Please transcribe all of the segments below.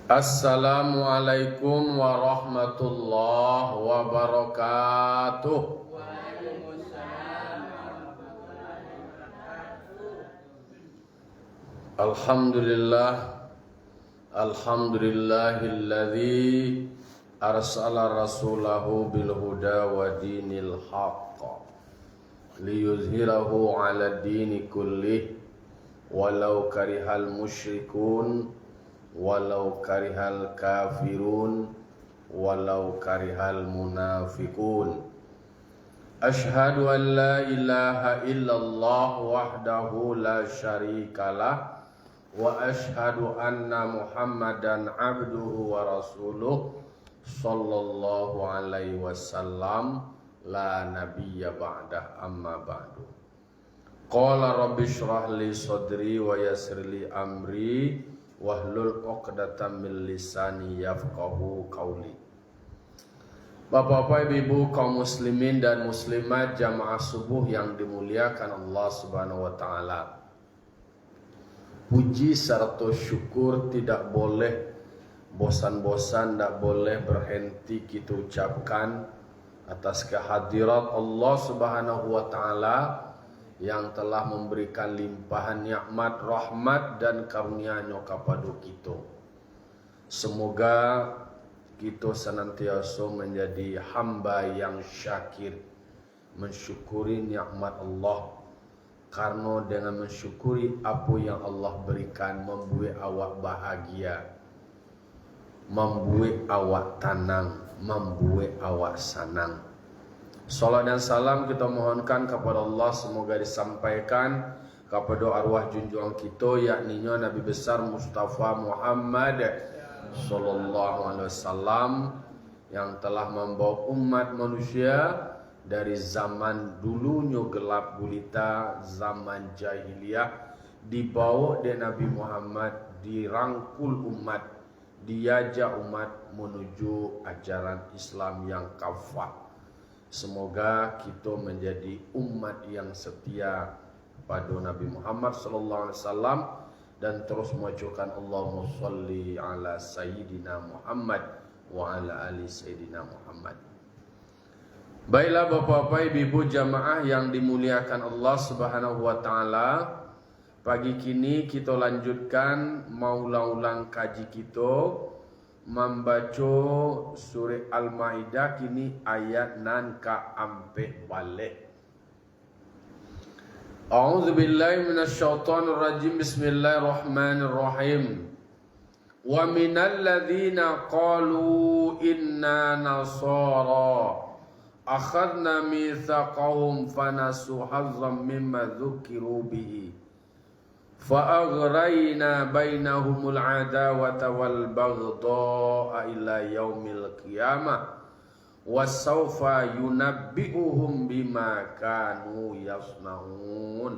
Assalamualaikum warahmatullahi wabarakatuh. Alhamdulillah, alhamdulillahilladzi arsala rasulahu bil huda wa dinil haqq liyuzhirahu 'ala dini kullih walau karihal musyrikun walau karihal kafirun walau karihal munafikun. Ashhadu an la ilaha illallah wahdahu la syarikalah wa ashhadu anna muhammadan abduhu wa rasuluh sallallahu alaihi wasallam la nabiyya ba'dah amma ba'du. Qala rabbi shrah li sadri wa yassir li amri wahlul 'uqdatam min lisani yafqahu qawli. Bapak-bapak, ibu-ibu, kaum muslimin dan muslimat jamaah subuh yang dimuliakan Allah Subhanahu wa taala. Puji serta syukur tidak boleh bosan-bosan, tidak boleh berhenti kita ucapkan atas kehadirat Allah Subhanahu wa taala yang telah memberikan limpahan nikmat, rahmat dan karunia-Nya kepada kita. Semoga kita senantiasa menjadi hamba yang syakir, mensyukuri nikmat Allah, karena dengan mensyukuri apa yang Allah berikan membuat awak bahagia, membuat awak tenang, membuat awak senang. Salat dan salam kita mohonkan kepada Allah semoga disampaikan kepada arwah junjungan kita, yakni Nabi besar Mustafa Muhammad sallallahu alaihi wasallam yang telah membawa umat manusia dari zaman dulunya gelap gulita, zaman jahiliyah, dibawa oleh Nabi Muhammad, dirangkul umat, diajak umat menuju ajaran Islam yang kafah. Semoga kita menjadi umat yang setia pada Nabi Muhammad sallallahu alaihi wasallam dan terus mengucapkan Allahumma sholli ala sayyidina Muhammad wa ala ali sayyidina Muhammad. Baiklah bapak-bapak, ibu-ibu jamaah yang dimuliakan Allah Subhanahu wa taala, pagi kini kita lanjutkan ulang kaji kita membaca surah Al-Maidah, kini ayat nan ka ampe balik. A'udzu billahi minasyaitonir rajim. Bismillahirrahmanirrahim. Wa minal ladzina qalu inna nasara akhadna mitsaqahum fanasu hazzam mimma dzukiru bihi فَأَغْرَيْنَا بَيْنَهُمُ الْعَدَاوَةَ وَالْبَغْضَاءَ إِلَى يَوْمِ الْقِيَامَةِ وَسَوْفَ يُنَبِّئُهُمْ بِمَا كَانُوا يَصْنَعُونَ.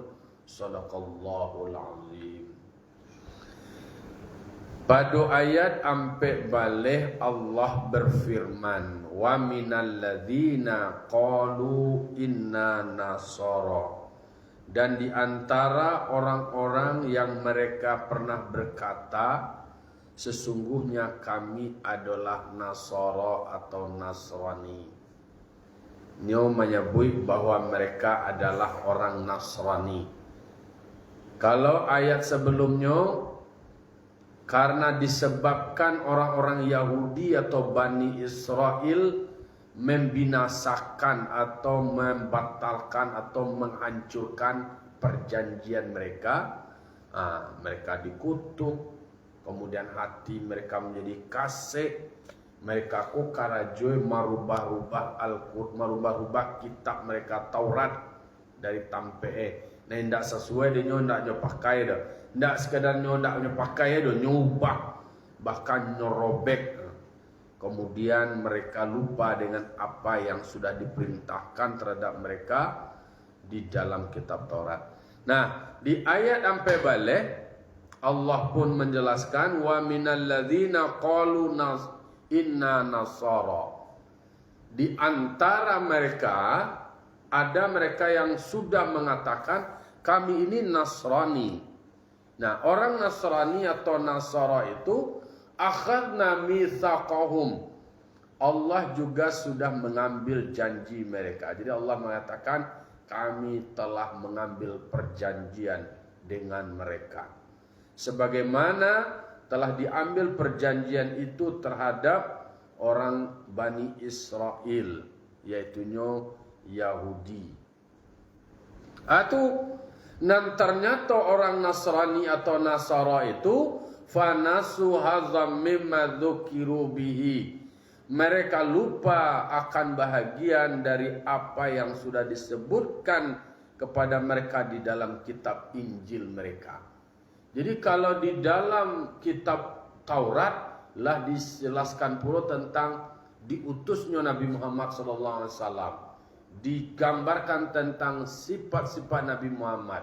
Shadaqallahul azim. Pada ayat ampe balik Allah berfirman, wa minal ladzina qalu inna nasara, dan di antara orang-orang yang mereka pernah berkata sesungguhnya kami adalah Nasara atau Nasrani. Ini menyebut bahwa mereka adalah orang Nasrani. Kalau ayat sebelumnya, karena disebabkan orang-orang Yahudi atau Bani Israel membinasakan atau membatalkan atau menghancurkan perjanjian mereka, mereka dikutuk, kemudian hati mereka menjadi kasih, mereka kukarajoi merubah-rubah Al-Qur'an, merubah-rubah kitab mereka Taurat dari tampe nah tidak sesuai dengan tidak pakai dah, tidak sekadar tidak pakai dah, nyubah bahkan nyorobek. Kemudian mereka lupa dengan apa yang sudah diperintahkan terhadap mereka di dalam kitab Taurat. Nah, di ayat sampai balik Allah pun menjelaskan wa minal ladzina qalu inna nasara. Di antara mereka ada mereka yang sudah mengatakan kami ini Nasrani. Nah, orang Nasrani atau Nasara itu akhadna mitsaqahum. Allah juga sudah mengambil janji mereka. Jadi Allah mengatakan kami telah mengambil perjanjian dengan mereka. Sebagaimana telah diambil perjanjian itu terhadap orang Bani Israel, yaitunya Yahudi. Dan ternyata orang Nasrani atau Nasara itu fanasu hazam mimma dzukiru bihi. Mereka lupa akan bahagian dari apa yang sudah disebutkan kepada mereka di dalam kitab Injil mereka. Jadi kalau di dalam kitab Taurat lah dijelaskan pula tentang diutusnya Nabi Muhammad SAW. Digambarkan tentang sifat-sifat Nabi Muhammad.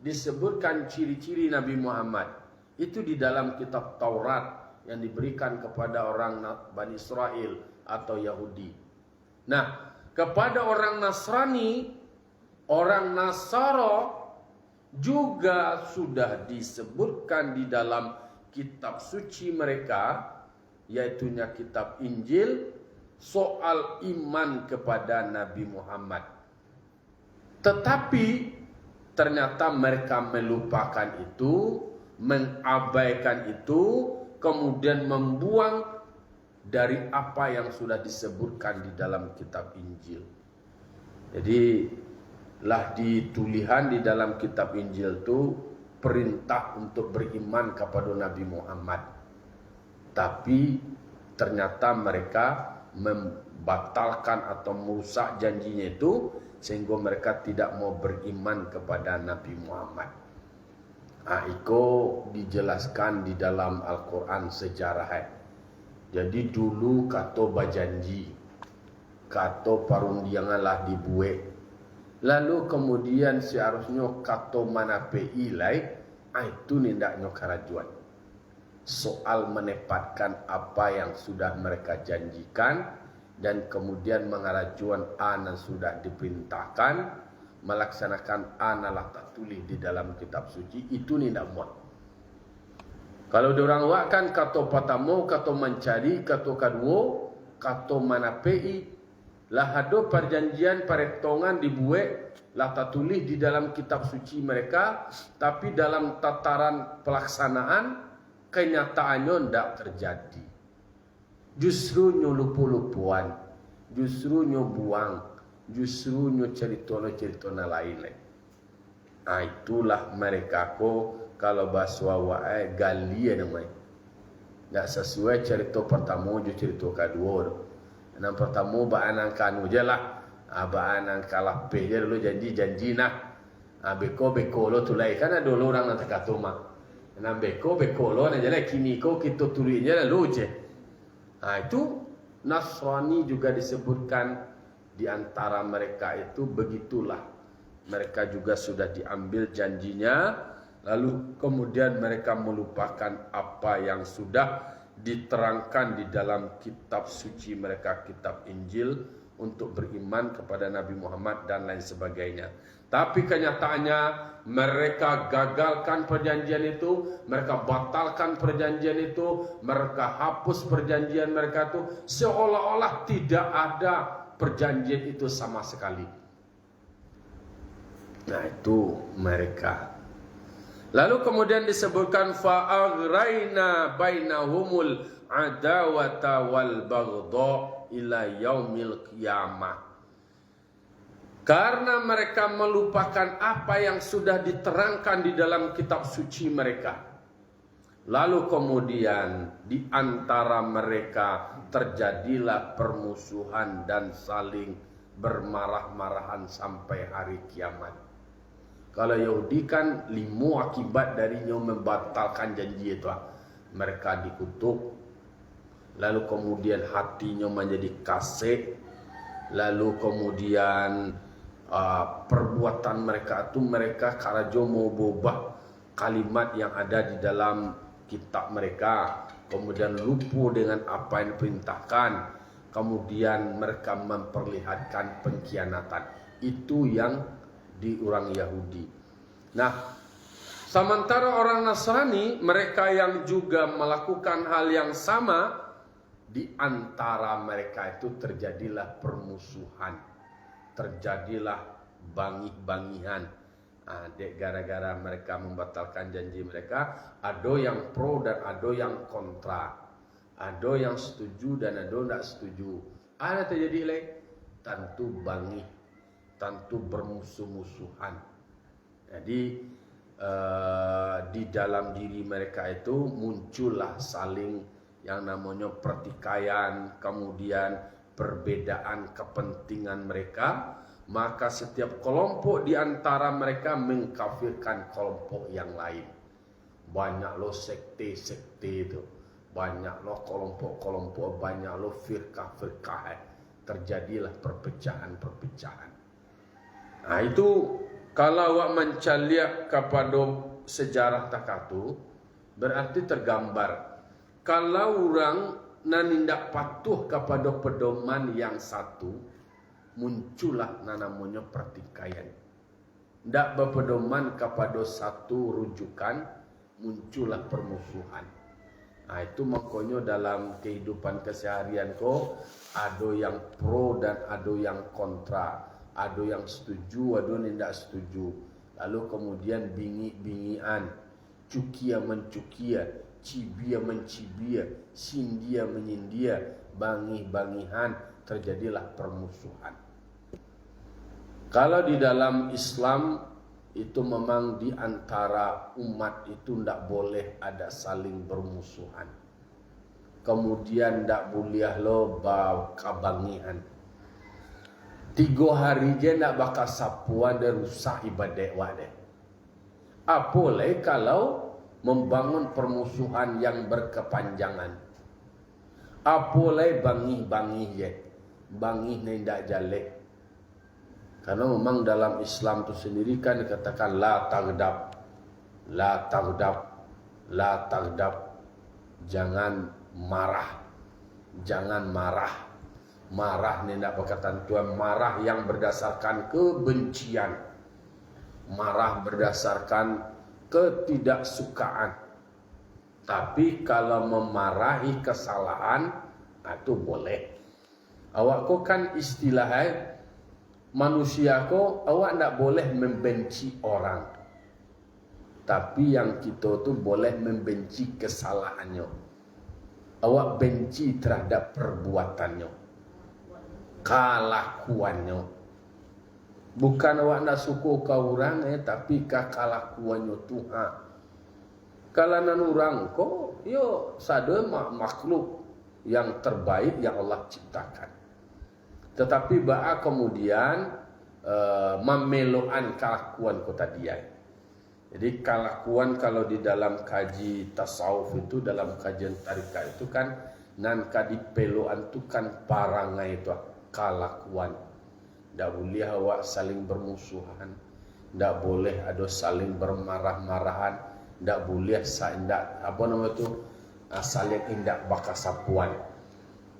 Disebutkan ciri-ciri Nabi Muhammad. Itu di dalam kitab Taurat yang diberikan kepada orang Bani Israel atau Yahudi. Nah, kepada orang Nasrani, orang Nasara juga sudah disebutkan di dalam kitab suci mereka, yaitunya kitab Injil, soal iman kepada Nabi Muhammad. Tetapi ternyata mereka melupakan itu, mengabaikan itu, kemudian membuang dari apa yang sudah disebutkan di dalam kitab Injil. Jadi lah ditulihan di dalam kitab Injil itu perintah untuk beriman kepada Nabi Muhammad. Tapi ternyata mereka membatalkan atau merusak janjinya itu sehingga mereka tidak mau beriman kepada Nabi Muhammad. Itu dijelaskan di dalam Al-Quran sejarah. Jadi dulu kato bajanji, kato parundiangan dibuat. Lalu kemudian seharusnya kato manape ilai, itu nindaknya karajuan. Soal menepatkan apa yang sudah mereka janjikan dan kemudian mengarajuan yang sudah diperintahkan, melaksanakan analah tak tulis di dalam kitab suci, itu tidak muat. Kalau diorang wakkan kato pertama, kato mencari, kato kedua, kato manapei, lah ada perjanjian perhitungan dibuat, lah tak tulis di dalam kitab suci mereka, tapi dalam tataran pelaksanaan kenyataannya tidak terjadi. Justru nyulupu-lupuan, justru nyobuang, justru cerita lain. Itulah mereka kalau bahasa wae galia namanya. Tak sesuai cerita pertama je cerita kedua. Yang pertama baanan kanu je lah. Baanan kalah pe je dulu janji nah. Beko lo tulai kan ada orang nak kata mak. Yang beko lo nak jalan kini kita tulisnya lalu je. Itu Nasrani juga disebutkan di antara mereka itu begitulah. Mereka juga sudah diambil janjinya, lalu kemudian mereka melupakan apa yang sudah diterangkan di dalam kitab suci mereka, kitab Injil, untuk beriman kepada Nabi Muhammad dan lain sebagainya. Tapi kenyataannya mereka gagalkan perjanjian itu, mereka batalkan perjanjian itu, mereka hapus perjanjian mereka itu, seolah-olah tidak ada perjanjian itu sama sekali. Nah, itu mereka. Lalu kemudian disebutkan fa'aghraina bainahumul adawata wal baghdha ila yaumil qiyamah. Karena mereka melupakan apa yang sudah diterangkan di dalam kitab suci mereka. Lalu kemudian di antara mereka terjadilah permusuhan dan saling bermarah-marahan sampai hari kiamat. Kalau Yahudi kan 5 akibat darinya membatalkan janji itu. Mereka dikutuk, lalu kemudian hatinya menjadi kasih, lalu kemudian perbuatan mereka itu mereka karajo mau berubah kalimat yang ada di dalam kitab mereka, kemudian lupa dengan apa yang diperintahkan, kemudian mereka memperlihatkan pengkhianatan. Itu yang di orang Yahudi. Nah, Sementara orang Nasrani, mereka yang juga melakukan hal yang sama, di antara mereka itu terjadilah permusuhan, terjadilah bangih-bangihan. Dek gara-gara mereka membatalkan janji mereka, ada yang pro dan ada yang kontra, ada yang setuju dan ada yang tidak setuju. Ada terjadi tentu bangih, tentu bermusuh-musuhan. Jadi di dalam diri mereka itu muncullah saling yang namanya pertikaian, kemudian perbedaan kepentingan mereka. Maka setiap kelompok di antara mereka mengkafirkan kelompok yang lain. Banyak loh sekte-sekte itu, banyak loh kelompok-kelompok, banyak loh firqah-firqah. Terjadilah perpecahan-perpecahan. Nah itu kalau awak mencaliak kepada sejarah takatu, berarti tergambar kalau orang nanindak patuh kepada pedoman yang satu, muncullah namanya pertikaian. Tidak berpedoman kepada satu rujukan, muncullah permusuhan. Nah itu makanya dalam kehidupan keseharian kok ada yang pro dan ada yang kontra, ada yang setuju, ada yang tidak setuju. Lalu kemudian bingi-bingian, cukia mencukia, cibia mencibia, sindia menyindia, bangih-bangihan, terjadilah permusuhan. Kalau di dalam Islam itu memang di antara umat itu tidak boleh ada saling bermusuhan. Kemudian tidak boleh lo kabangian. 3 hari je tidak bakal sapuan dan rusak ibadah wadah. Apalagi kalau membangun permusuhan yang berkepanjangan. Apalagi bangih-bangih je. Bangih ni tidak jalek. Karena memang dalam Islam itu sendiri kan dikatakan la taghdab, la taghdab, la taghdab. Jangan marah, jangan marah. Marah ni tidak perkataan Tuhan, marah yang berdasarkan kebencian, marah berdasarkan ketidaksukaan. Tapi kalau memarahi kesalahan, itu boleh. Awak kau kan istilahnya manusia ko, awak tidak boleh membenci orang. Tapi yang kita tu boleh membenci kesalahannya. Awak benci terhadap perbuatannya, kelakuannya. Bukan awak nak suka ke orang tapi ke kelakuannya Tuhan. Kalanan orang ko, yo sada makhluk yang terbaik yang Allah ciptakan. Tetapi ba'a kemudian memeloan kelakuan kota dia. Jadi kelakuan kalau di dalam kaji tasawuf itu, dalam kajian tarikat itu kan nan kadi peloan itu kan parangai itu kelakuan. Tidak boleh awak saling bermusuhan, tidak boleh ada saling bermarah-marahan, tidak boleh saling indak bakasapuan.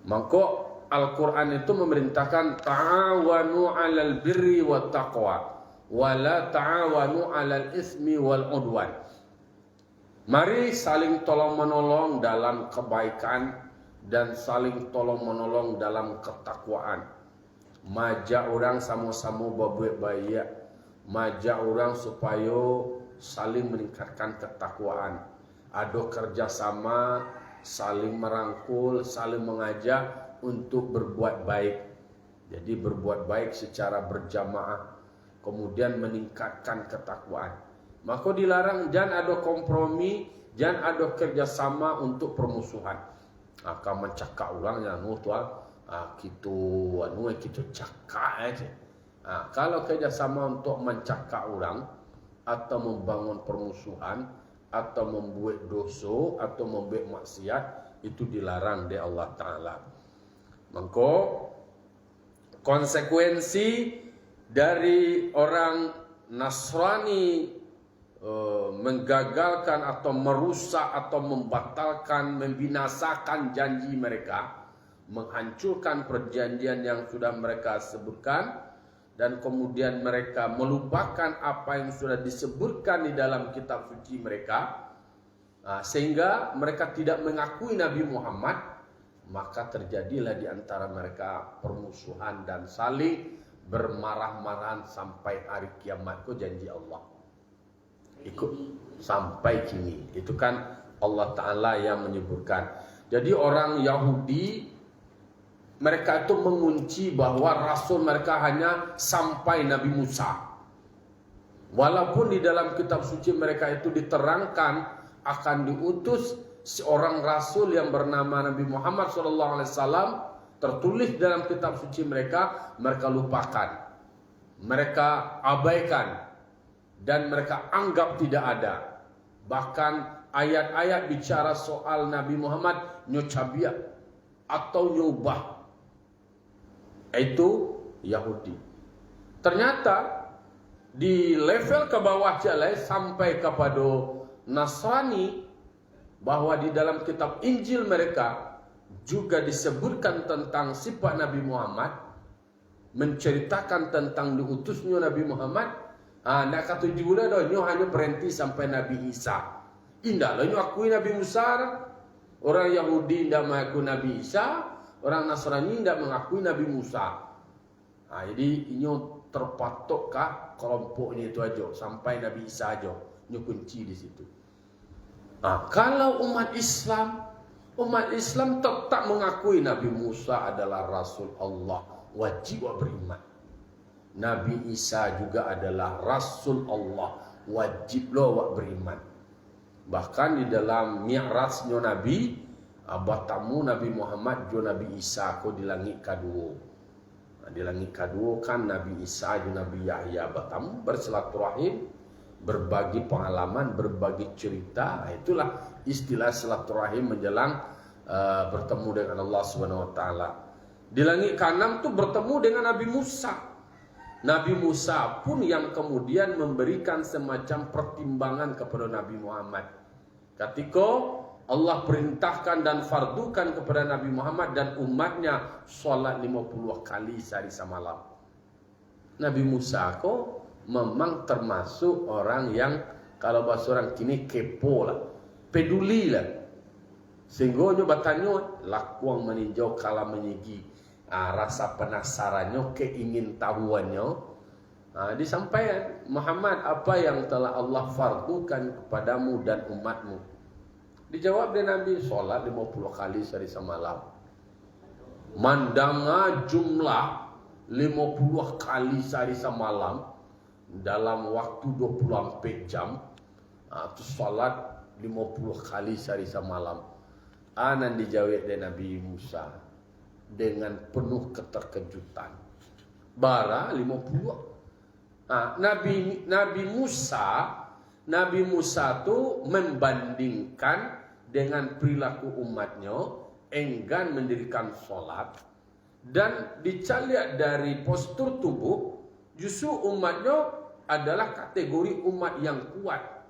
Maka Al-Quran itu memerintahkan ta'awanu 'alal birri wat taqwa wa la ta'awanu 'alal ismi wal udwan. Mari saling tolong-menolong dalam kebaikan dan saling tolong-menolong dalam ketakwaan. Majak orang sama-sama berbuat baik, majak orang supaya saling meningkatkan ketakwaan. Ada kerjasama, saling merangkul, saling mengajak untuk berbuat baik. Jadi berbuat baik secara berjamaah, kemudian meningkatkan ketakwaan. Maka dilarang jangan ada kompromi, jangan ada kerjasama untuk permusuhan. Akan mencakap orang yang kita cakap aja. Kalau kerjasama untuk mencakap orang atau membangun permusuhan atau membuat dosa atau membuat maksiat, itu dilarang oleh Allah Ta'ala. Maka konsekuensi dari orang Nasrani menggagalkan atau merusak atau membatalkan, membinasakan janji mereka, menghancurkan perjanjian yang sudah mereka sebutkan, dan kemudian mereka melupakan apa yang sudah disebutkan di dalam kitab suci mereka, sehingga mereka tidak mengakui Nabi Muhammad, maka terjadilah di antara mereka permusuhan dan saling bermarah-marahan sampai hari kiamat. Itu janji Allah. Ikut sampai kini. Itu kan Allah Ta'ala yang menyebutkan. Jadi orang Yahudi, mereka itu mengunci bahwa Rasul mereka hanya sampai Nabi Musa. Walaupun di dalam kitab suci mereka itu diterangkan akan diutus seorang Rasul yang bernama Nabi Muhammad SAW, tertulis dalam kitab suci mereka, mereka lupakan, mereka abaikan, dan mereka anggap tidak ada. Bahkan ayat-ayat bicara soal Nabi Muhammad nyocabia atau nyubah, itu Yahudi. Ternyata di level ke bawah jalan sampai kepada Nasrani, bahwa di dalam kitab Injil mereka juga disebutkan tentang sifat Nabi Muhammad, menceritakan tentang diutusnya Nabi Muhammad. Nak kata juga dah, nyo hanya berhenti sampai Nabi Isa. Indah lah nyo akui Nabi Musa. Orang Yahudi tidak mengakui Nabi Isa, orang Nasrani tidak mengakui Nabi Musa. Jadi ini terpatok kah kelompoknya itu aja sampai Nabi Isa aja. Ini kunci di situ. Kalau umat Islam tetap mengakui Nabi Musa adalah Rasul Allah, wajib beriman. Nabi Isa juga adalah Rasul Allah, wajib lo beriman. Bahkan di dalam mi'rajnya Nabi, bertemu Nabi Muhammad jo Nabi Isa ko di langit kedua. Di langit kedua kan Nabi Isa jo Nabi Yahya bertemu, bersilaturahim, berbagi pengalaman, berbagi cerita. Itulah istilah silaturahim menjelang bertemu dengan Allah Subhanahu wa taala. Di langit keenam tuh bertemu dengan Nabi Musa. Nabi Musa pun yang kemudian memberikan semacam pertimbangan kepada Nabi Muhammad. Ketika Allah perintahkan dan fardukan kepada Nabi Muhammad dan umatnya sholat 50 kali sehari semalam. Nabi Musa kok memang termasuk orang yang kalau bahasa orang kini kepo lah, peduli lah. Sehingga nyo bertanya, lakuang meninjau kala menyigi, rasa penasarannya, keingin tahuannya. Disampaikan, Muhammad, apa yang telah Allah fardukan kepadamu dan umatmu? Dijawab dia Nabi, sholat 50 kali sehari semalam. Mandanga jumlah 50 kali sehari semalam dalam waktu 24 jam, itu sholat 50 kali sehari semalam. Anan dijawab dari Nabi Musa dengan penuh keterkejutan. Bara 50. Nabi Musa tu membandingkan dengan perilaku umatnya, enggan mendirikan sholat, dan dicaliat dari postur tubuh, justru umatnya adalah kategori umat yang kuat,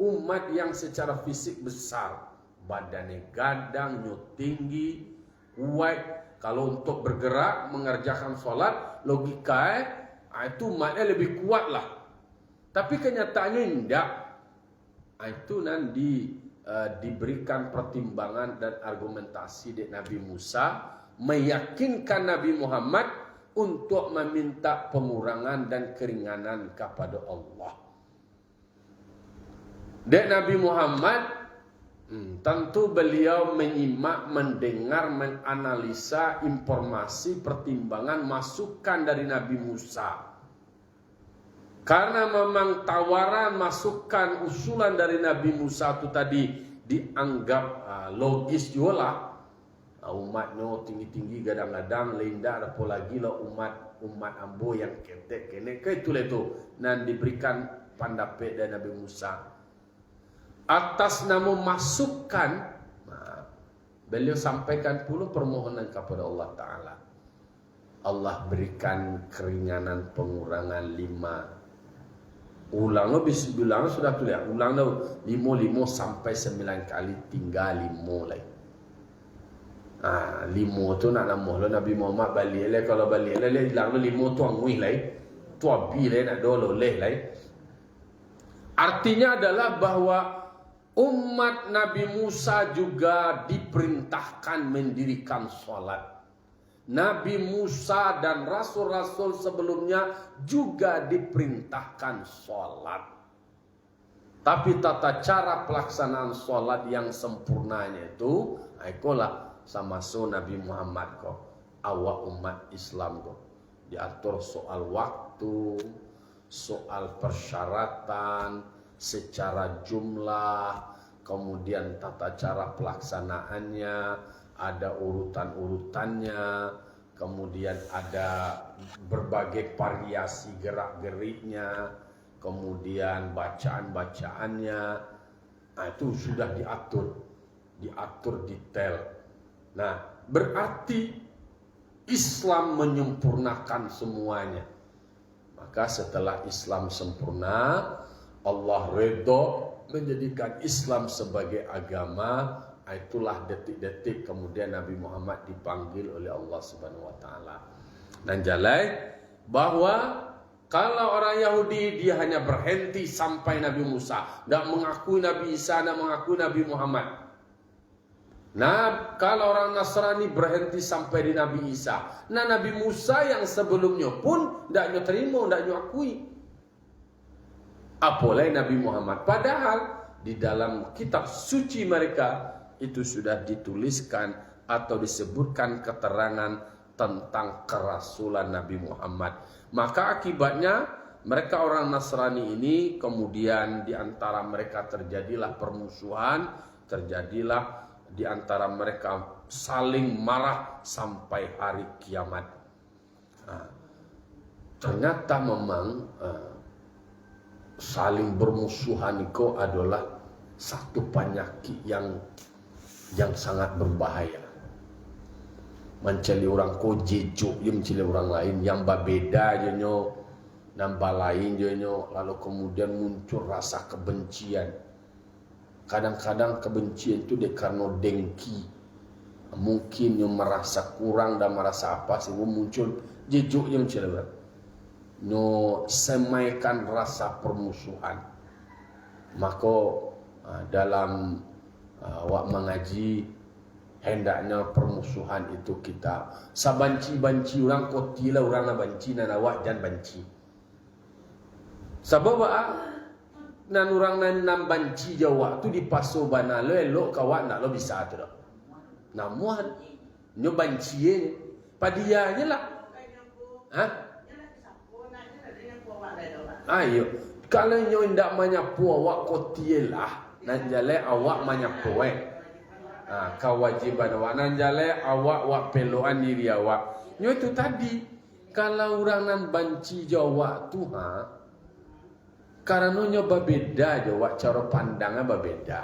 umat yang secara fisik besar, badannya gadang, tinggi, kuat. Kalau untuk bergerak mengerjakan sholat, logika itu umatnya lebih kuat lah. Tapi kenyataannya tidak. Itu nanti diberikan pertimbangan dan argumentasi dari Nabi Musa, meyakinkan Nabi Muhammad untuk meminta pengurangan dan keringanan kepada Allah. Dan Nabi Muhammad tentu beliau menyimak, mendengar, menganalisa informasi, pertimbangan, masukan dari Nabi Musa. Karena memang tawaran, masukan, usulan dari Nabi Musa itu tadi dianggap logis juga lah. Umatnya tinggi-tinggi kadang-kadang linda, apalagi lah umat ambo yang ketek kene ke itulah itu. Dan diberikan pendapat dari Nabi Musa. Atas nama masukan, beliau sampaikan pula permohonan kepada Allah Ta'ala. Allah berikan keringanan pengurangan 5. Ulang lo bisa bilang sudah tulis. Ulang lo 5 sampai 9 kali, tinggal 5 lagi. 5 tu nak nama lo Nabi Muhammad balik le, kalau balik le hilang lo 5 tu angui lagi. tua bile nak dolo leh lai. Artinya adalah bahwa umat Nabi Musa juga diperintahkan mendirikan sholat. Nabi Musa dan rasul-rasul sebelumnya juga diperintahkan sholat. Tapi tata cara pelaksanaan sholat yang sempurnanya itu, itulah sama Nabi Muhammad kok, awak umat Islam kok. Diatur soal waktu, soal persyaratan, secara jumlah, kemudian tata cara pelaksanaannya, ada urutan-urutannya, kemudian ada berbagai variasi gerak-geriknya, kemudian bacaan-bacaannya. Nah, itu sudah diatur detail. Nah, berarti Islam menyempurnakan semuanya. Maka setelah Islam sempurna, Allah redho menjadikan Islam sebagai agama. Itulah detik-detik kemudian Nabi Muhammad dipanggil oleh Allah Subhanahu wa taala. Dan jalai bahwa kalau orang Yahudi dia hanya berhenti sampai Nabi Musa, tidak mengakui Nabi Isa, tidak mengakui Nabi Muhammad. Nah, kalau orang Nasrani berhenti sampai di Nabi Isa. Nah, Nabi Musa yang sebelumnya pun tidak terima, tidak akui. Apalagi Nabi Muhammad. Padahal di dalam kitab suci mereka itu sudah dituliskan atau disebutkan keterangan tentang kerasulan Nabi Muhammad. Maka akibatnya mereka orang Nasrani ini kemudian di antara mereka terjadilah permusuhan, terjadilah di antara mereka saling marah sampai hari kiamat. Nah, ternyata memang saling bermusuhan itu adalah satu penyakit yang sangat berbahaya. Menceli orang ko jejuk, dia menceli orang lain yang berbeda je nyo, nambah lain je nyo, lalu kemudian muncul rasa kebencian. Kadang-kadang kebencian itu karena dengki. Mungkin yang merasa kurang dan merasa apa sehingga muncul jejuk yang menceli orang. No semaikan rasa permusuhan. Maka dalam wak mengaji hendaknya permusuhan itu kita sabanci-banci orang kotilah orang na banci nan awak jan banci. Sebab nan orang nan banci Jawa tu di paso bana lo elok kawak nak lo bisa tu dah. Namun nyo banci padianya lah. Ayo, kalau nyo ndak manyapu awak kotilah. Nanjale awak manyapu kewajiban awak. Nanjale awak wak peloan diri awak. Nyo itu tadi kalau orang nan banci Jawa tu karena nyo berbeda Jawa cara pandangnya berbeda.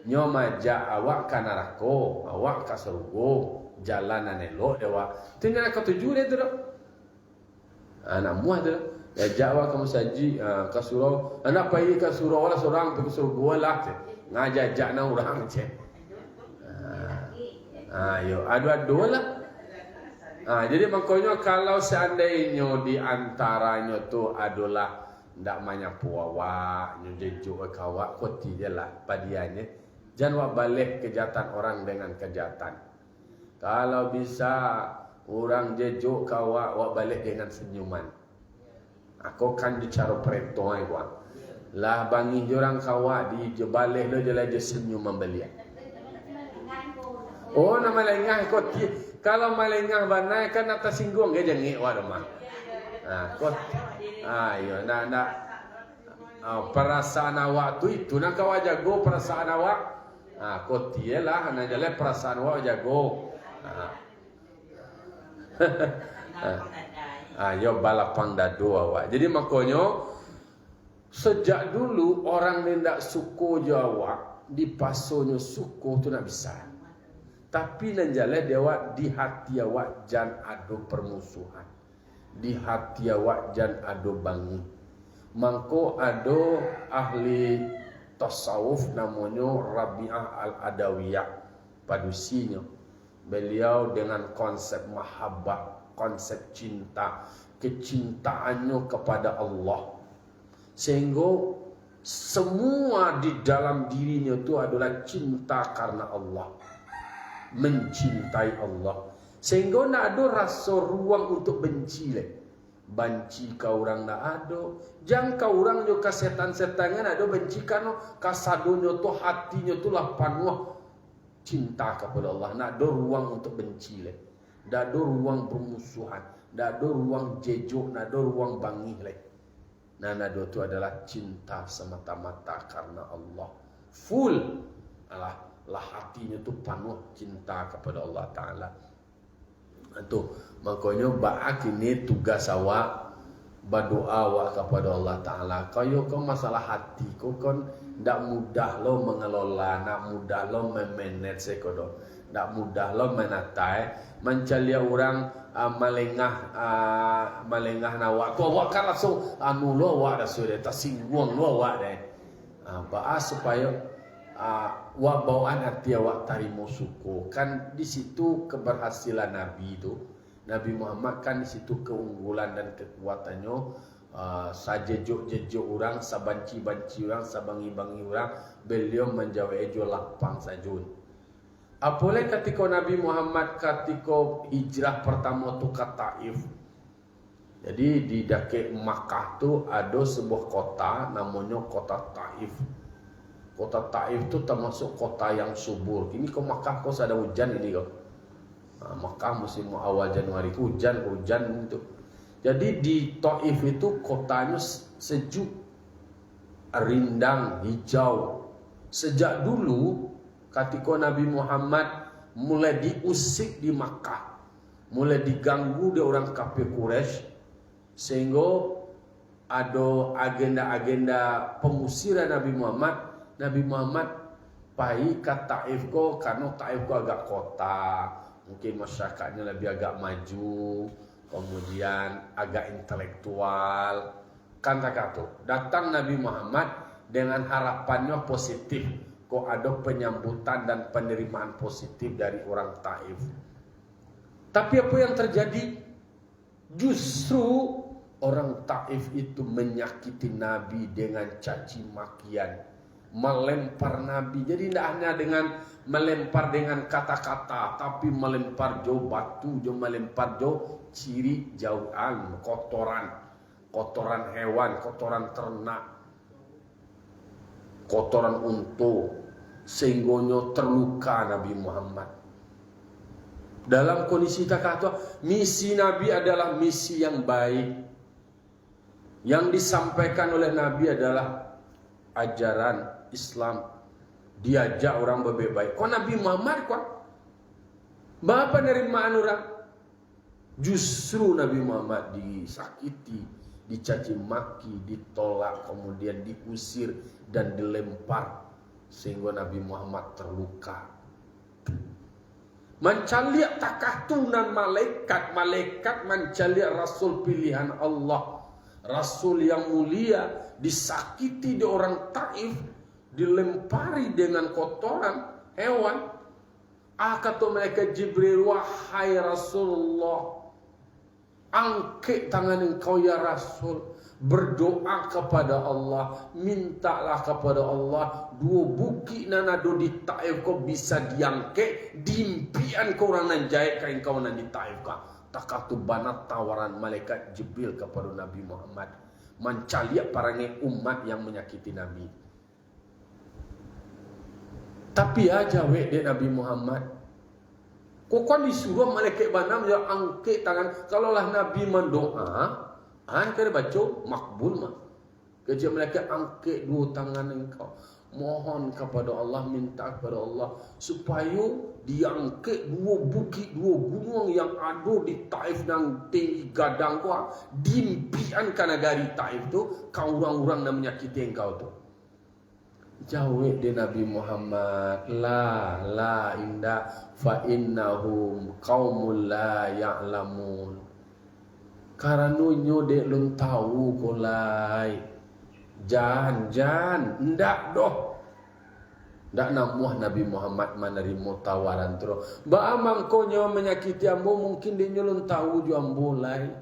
Nyo majak awak ka neraka, awak ka surga, jalanan elok dewa. Tu nya ka tuju dia tu dah. Anak muah tu dah. Ya Jawa kamu saji ke surau, anak pergi ke surau lah seorang tu ke surau lah, ngajak na orang je. Yo adu-adu lah. Jadi makanya kalau seandainya di antaranya tu adalah ndak manyapu awak, nyejuk kawak koti je lah padiannya. Jangan balik kejahatan orang dengan kejahatan. Kalau bisa orang jejuk kawak, wak balik dengan senyuman. Aku kan bicara perintah gua. Lah bangi orang kawak di jebaleh lo je senyum membeli. Oh nama lengah kot. Kalau malengah banai kan atas singgung dia jengik wa rumah. Kot. Ayo nak perasaan awak tu itu nak kawak jago perasaan awak. Kot lah nak jalan perasaan awak jago. Yo balapang dadu awak. Jadi makanya sejak dulu orang hendak suku Jawa di pasonya suku tu nak bisa. Tapi nanjale dewa di hati awak jan ado permusuhan. Di hati awak jan ado bangi. Mangko ado ahli tasawuf namanya Rabi'ah Al-Adawiyah padusinya. Beliau dengan konsep mahabbah, konsep cinta, kecintaannya kepada Allah. Sehingga semua di dalam dirinya itu adalah cinta karena Allah, mencintai Allah. Sehingga nak ada rasa ruang untuk benci leh. Benci kau orang nak ada. Jangan kau orang yo ka setan-setan ada benci kano kasadonyo tu hatinya tu lah penuh cinta kepada Allah. Nak ada ruang untuk benci leh. Nak ada ruang bermusuhan, nak ada ruang jejuk, nak ada ruang bangih leh. Nah, nado itu adalah cinta semata-mata karena Allah. Full lah hatinya tu penuh cinta kepada Allah Ta'ala. Itu makanya baak ini tugas awak berdoa awak kepada Allah Ta'ala. Kau masalah hati kau kan tak mudah lo mengelola, tak mudah lo memanage sekodo, tak mudah lo menatai, mencari orang malengah nawak ko awak kan langsung anu lo awak dah sudah tersinggung lo awak deh. Bahas supaya awak bawaan hati awak tarimo syukur. Kan di situ keberhasilan Nabi itu, Nabi Muhammad kan di situ keunggulan dan kekuatannya. Sajejuk-jejuk orang, sabanci-banci orang, sabangi-bangi orang, beliau menjawab ejo lapang sajun. Apalagi ketika Nabi Muhammad ketika hijrah pertama tu ke Taif. Jadi di dekat Makkah tu ada sebuah kota namanya kota Taif. Kota Taif tu termasuk kota yang subur. Ini ke Makkah kau ada hujan ini kau. Makkah musim awal Januari hujan itu. Jadi di Taif itu kotanya sejuk, rindang, hijau. Sejak dulu ketika Nabi Muhammad mulai diusik di Makkah, mulai diganggu oleh orang kafir Quraisy, sehingga ada agenda-agenda pengusiran Nabi Muhammad. Nabi Muhammad pergi ke Taif ko, karena Taif ko agak kota, mungkin masyarakatnya lebih agak maju, kemudian agak intelektual. Kan tak kata, datang Nabi Muhammad dengan harapannya positif. Kok ada penyambutan dan penerimaan positif dari orang Taif. Tapi apa yang terjadi? Justru orang Taif itu menyakiti Nabi dengan caci makian, melempar Nabi. Jadi tidak hanya dengan melempar dengan kata-kata, tapi melempar jauh batu, jauh melempar jauh ciri jauhan, kotoran hewan, kotoran ternak, kotoran unta. Sehingga terluka Nabi Muhammad. Dalam kondisi kata misi Nabi adalah misi yang baik. Yang disampaikan oleh Nabi adalah ajaran Islam. Diajak orang berbaik. Kok Nabi Muhammad kok? Apa penerimaan orang? Justru Nabi Muhammad disakiti, dicaci maki, ditolak, kemudian diusir dan dilempar. Sehingga Nabi Muhammad terluka. Mencaliak takatunan malaikat mencaliak Rasul pilihan Allah, Rasul yang mulia, disakiti di orang Taif, dilempari dengan kotoran hewan. Kata mereka Jibril, wahai Rasulullah, angkat tangan engkau ya Rasul, berdoa kepada Allah, mintalah kepada Allah dua bukit nanado di Taif kau bisa diangkat, dimpian kau orang nan jahit kain kau nan di Taif kau. Tak tu banat tawaran malaikat Jibril kepada Nabi Muhammad, mencaliak parangnya umat yang menyakiti Nabi. Tapi aja dia Nabi Muhammad, kok kan disuruh malaikat banam ya angkat tangan. Kalaulah Nabi mendoa, kena baca makbul mah. Kerja mereka angkat dua tangan engkau, mohon kepada Allah, minta kepada Allah supaya diangkat dua bukit, dua gunung yang ada di Taif dan tinggi gadang kau, dimpian ke negari Taif tu, kau orang-orang yang menyakiti engkau tu. Jawab dia Nabi Muhammad, la inda fa innahum qaumul la ya'lamun. Karenanya dek lun tahu kolai. Jangan, ndak doh. Ndak namuh Nabi Muhammad menerima tawaran terus. Ba amang konyo menyakiti ambo mungkin dia nyulun tahu ju ambo lai.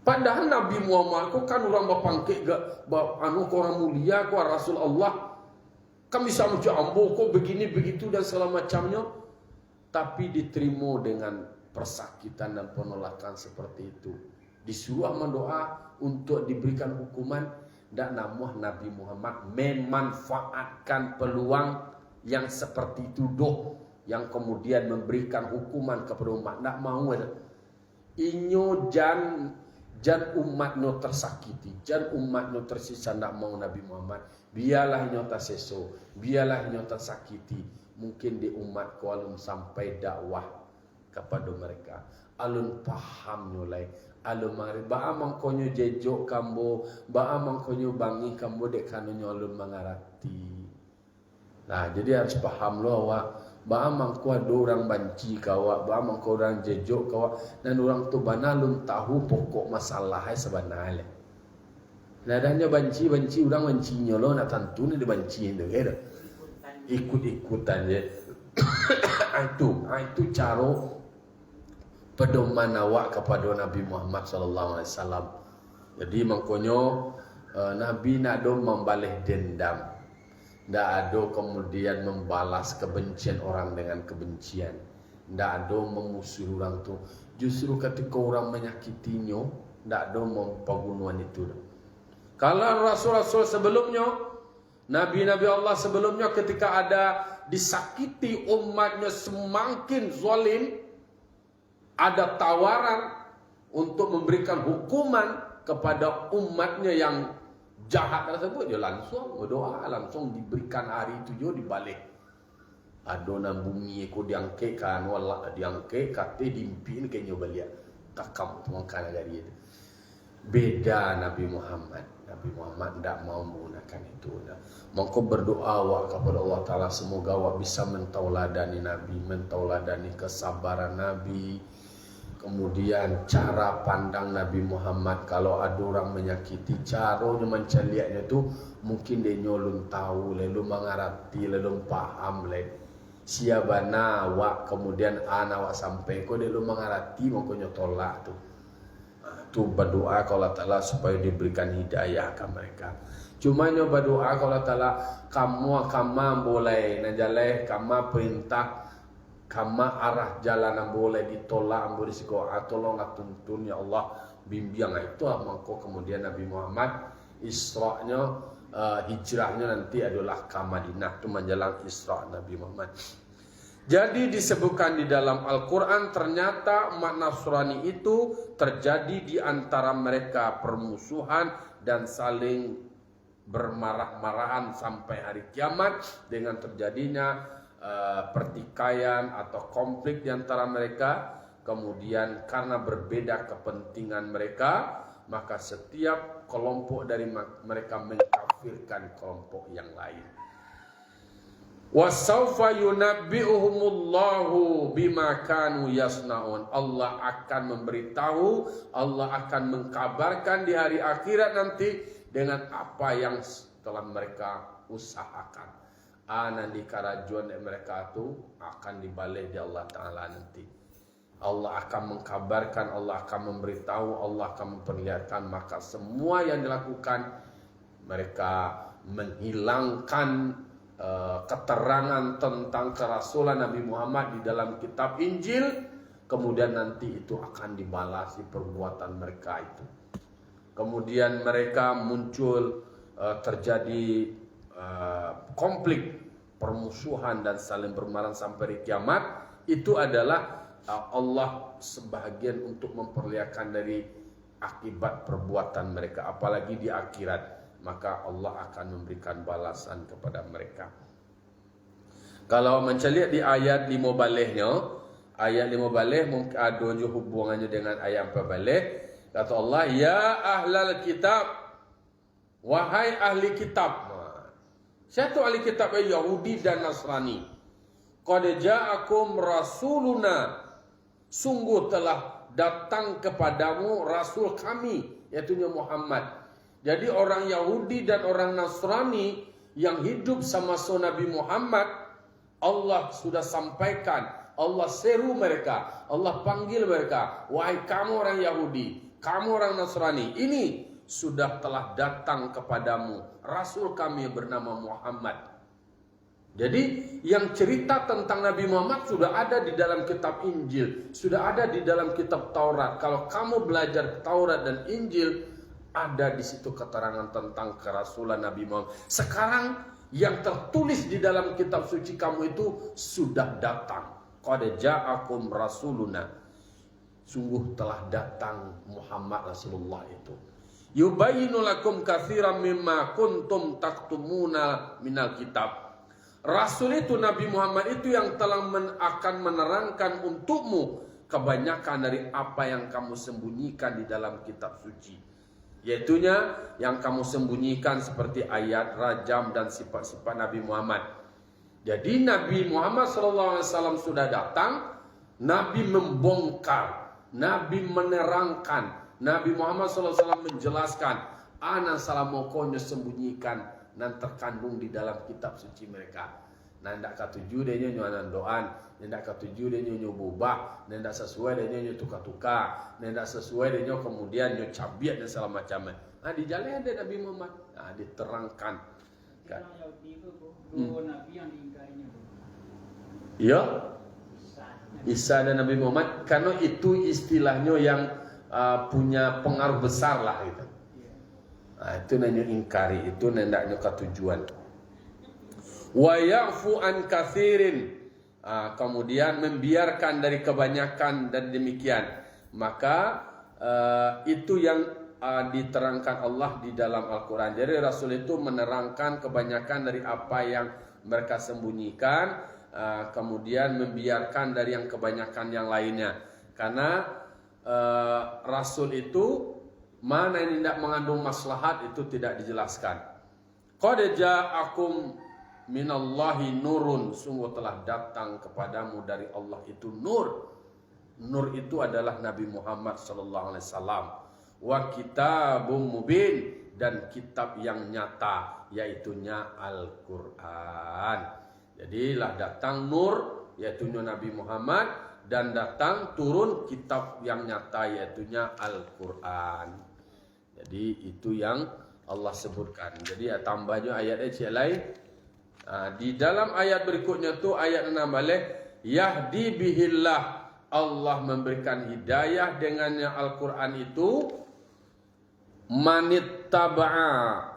Padahal Nabi Muhammad kok kan orang bapangke gak anu orang mulia kok Rasul Allah. Kan bisa ambo kok begini begitu dan segala macamnya. Tapi diterima dengan persakitan dan penolakan seperti itu. Disuruh mendoa untuk diberikan hukuman, dan namun Nabi Muhammad memanfaatkan peluang yang seperti itu yang kemudian memberikan hukuman kepada umat. Tidak mau ada. Inyo jan umatnya tersakiti, jan umatnya tersisa. Tidak mau Nabi Muhammad. Biarlah inyo terseso, biarlah inyo tersakiti. Mungkin di umat ku alun sampai dakwah kepada mereka. Alun paham nyolai. Alun mari ba amang konyo jejok kambo, ba amang konyo bangi kambo dek kanonyo alun mangarati. Nah, jadi harus paham lo awak. Ba amang ku ada orang banci kawa, ba amang ku orang jejok kawa, dan orang tu bana alun tahu pokok masalah sebenarnya. Nah, adanya banci orang bancinya lo nak tentu ni dibanci itu kan. Ikut-ikutan je. Itu cara pedoman awak kepada Nabi Muhammad sallallahu alaihi wasallam. Jadi maknanya Nabi nak do membalas dendam. Ndak ada kemudian membalas kebencian orang dengan kebencian. Ndak ada memusuhi orang tu. Justru ketika orang menyakitinya, ndak ada mempergunakan itu. Kalau Rasul-Rasul sebelumnya, Nabi-Nabi Allah sebelumnya ketika ada disakiti umatnya semakin zalim, ada tawaran untuk memberikan hukuman kepada umatnya yang jahat tersebut, dia langsung berdoa, langsung diberikan hari itu dia dibalik. Adonan bumi ko diangke kan wala diangke kate dimpin kenya balia takam mengkana dari itu. Beda Nabi Muhammad. Nabi Muhammad tidak mau menggunakan itu. Maka berdoa awak kepada Allah Ta'ala, semoga awak bisa mentauladani Nabi, mentauladani kesabaran Nabi. Kemudian cara pandang Nabi Muhammad kalau ada orang menyakiti, caranya menceliaknya itu mungkin dia nyolong tahu, lalu mengarati, lalu paham, siabana awak kemudian awak sampai kau dia lu mengarati, makanya tolak tu. Tu berdoa kalau Allah Ta'ala supaya diberikan hidayah ke mereka. Cuma nyoba doa kalau Allah Ta'ala kamu boleh najaleh kamu perintah kamu arah jalan yang boleh ditolak ambo risiko tolong tuntun ya Allah bimbing itu mangko kemudian Nabi Muhammad Isra'nya hijrahnya nanti adalah ke Madinah itu menjelang Isra' Nabi Muhammad. Jadi disebutkan di dalam Al-Quran ternyata umat Nasrani itu terjadi di antara mereka permusuhan dan saling bermarah-marahan sampai hari kiamat dengan terjadinya pertikaian atau konflik di antara mereka. Kemudian karena berbeda kepentingan mereka, maka setiap kelompok dari mereka mengkafirkan kelompok yang lain. Wasaufa yunabbi'uhumullahu bima kanu yasnaun. Allah akan memberitahu, Allah akan mengkabarkan di hari akhirat nanti dengan apa yang telah mereka usahakan. Nanti karajuan mereka itu akan dibalik di Allah Ta'ala nanti. Allah akan mengkabarkan, Allah akan memberitahu, Allah akan memperlihatkan. Maka semua yang dilakukan, mereka menghilangkan keterangan tentang kerasulan Nabi Muhammad di dalam kitab Injil, kemudian nanti itu akan dibalasi perbuatan mereka itu. Kemudian mereka muncul terjadi konflik, permusuhan dan saling bermarah sampai kiamat. Itu adalah Allah sebahagian untuk memperlihatkan dari akibat perbuatan mereka, apalagi di akhirat. Maka Allah akan memberikan balasan kepada mereka. Kalau menceliak di ayat 5 balehnya, ayat 5 baleh mungkin ada hubungannya dengan ayat 4 baleh. Kata Allah, ya ahlal kitab, wahai ahli kitab. Siapa ahli kitab? Yahudi dan Nasrani. Qad ja'akum rasuluna, sungguh telah datang kepadamu rasul kami, yaitu Muhammad. Jadi orang Yahudi dan orang Nasrani yang hidup sama Nabi Muhammad, Allah sudah sampaikan, Allah seru mereka, Allah panggil mereka, wahai kamu orang Yahudi, kamu orang Nasrani, ini sudah telah datang kepadamu Rasul kami bernama Muhammad. Jadi yang cerita tentang Nabi Muhammad sudah ada di dalam kitab Injil, sudah ada di dalam kitab Taurat. Kalau kamu belajar Taurat dan Injil, ada di situ keterangan tentang kerasulan Nabi Muhammad. Sekarang yang tertulis di dalam kitab suci kamu itu sudah datang. Qad ja'akum rasuluna. Sungguh telah datang Muhammad Rasulullah itu. Yubayyinu lakum katsiran mimma kuntum taktumuna minal kitab. Rasul itu, Nabi Muhammad itu yang telah akan menerangkan untukmu kebanyakan dari apa yang kamu sembunyikan di dalam kitab suci. Yaitunya yang kamu sembunyikan seperti ayat, rajam dan sifat-sifat Nabi Muhammad. Jadi Nabi Muhammad SAW sudah datang, Nabi membongkar, Nabi menerangkan, Nabi Muhammad SAW menjelaskan ana salamokonyo sembunyikan nan terkandung di dalam kitab suci mereka. Nandak katuju dia nyo anan doan, nandak katuju dia nyo bubah, nandak sesuai dia nyo tukar-tukar, nandak sesuai dia nyo kemudian nyo cabiat dan segala macam. Ah di jalan ada Nabi Muhammad. Ah diterangkan. Kan. Nabi yang diingkarinya. Ya. Isa dan Nabi Muhammad karena itu istilahnya yang punya pengaruh besar lah gitu. Nah, itu nanya ingkari, itu nendaknya ketujuan. Wa ya'fu an katsirin. Kemudian membiarkan dari kebanyakan dan demikian. Maka itu yang diterangkan Allah di dalam Al-Quran. Jadi Rasul itu menerangkan kebanyakan dari apa yang mereka sembunyikan, kemudian membiarkan dari yang kebanyakan yang lainnya. Karena Rasul itu mana yang tidak mengandung maslahat itu tidak dijelaskan. Qad ja'akum minallahi nurun, sungguh telah datang kepadamu dari Allah itu nur. Nur itu adalah Nabi Muhammad sallallahu alaihi wasallam. Wa kitabum mubin, dan kitab yang nyata, yaitunya Al-Qur'an. Jadilah datang nur, yaitunya Nabi Muhammad, dan datang turun kitab yang nyata, yaitunya Al-Qur'an. Jadi itu yang Allah sebutkan. Jadi tambahnya ayat lain. Di dalam ayat berikutnya tu ayat 6 balik, yahdi bihillah, Allah memberikan hidayah dengannya Al-Quran itu, manittaba'a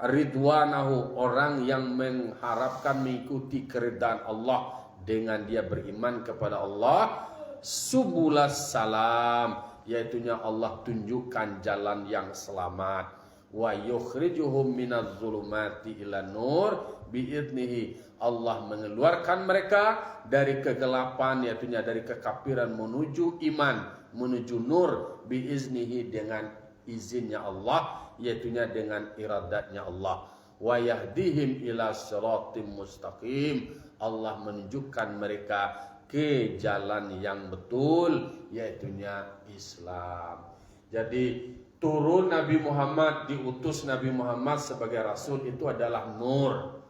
ridwanahu, orang yang mengharapkan mengikuti keridhaan Allah dengan dia beriman kepada Allah, subulas salam, yaitunya Allah tunjukkan jalan yang selamat. Wa yukhrijuhum minadz zulumati ilan nur biidnihi, Allah mengeluarkan mereka dari kegelapan, yaitunya dari kekafiran menuju iman, menuju nur, biiznihi dengan izinnya Allah, yaitunya dengan iradatnya Allah. Wa yahdihim ila siratim mustaqim, Allah menunjukkan mereka ke jalan yang betul, yaitunya Islam. Jadi turun Nabi Muhammad, diutus Nabi Muhammad sebagai Rasul itu adalah nur.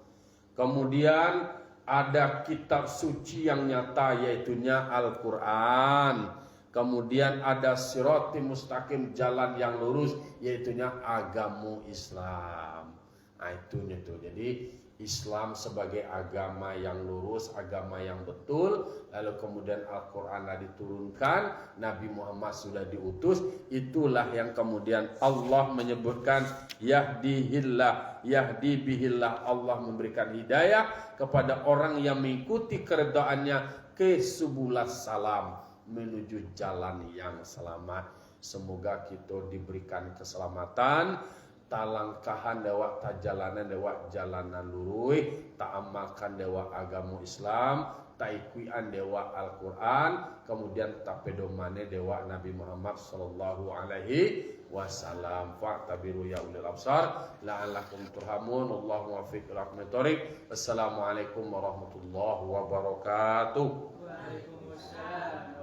Kemudian ada kitab suci yang nyata, yaitunya Al-Quran. Kemudian ada sirati mustaqim, jalan yang lurus, yaitunya agama Islam. Nah itunya tuh. Jadi Islam sebagai agama yang lurus, agama yang betul, lalu kemudian Al-Quran diturunkan, Nabi Muhammad sudah diutus, itulah yang kemudian Allah menyebutkan yahdihillah, yahdi bihillah, Allah memberikan hidayah kepada orang yang mengikuti keredaannya ke subulas salam, menuju jalan yang selamat. Semoga kita diberikan keselamatan, talangkahan dewa tajalanan dewa jalanan lurui, tak amalkan dewa agama Islam, tak ikuian dewa Al-Quran, kemudian tak pedomane dewa Nabi Muhammad sallallahu alaihi wasallam. Fa'tabiru ya ulil absar la'allakum turhamun. Allahu muwaffiq ila aqwamit thoriq. Assalamualaikum warahmatullahi wabarakatuh. Waalaikumsalam.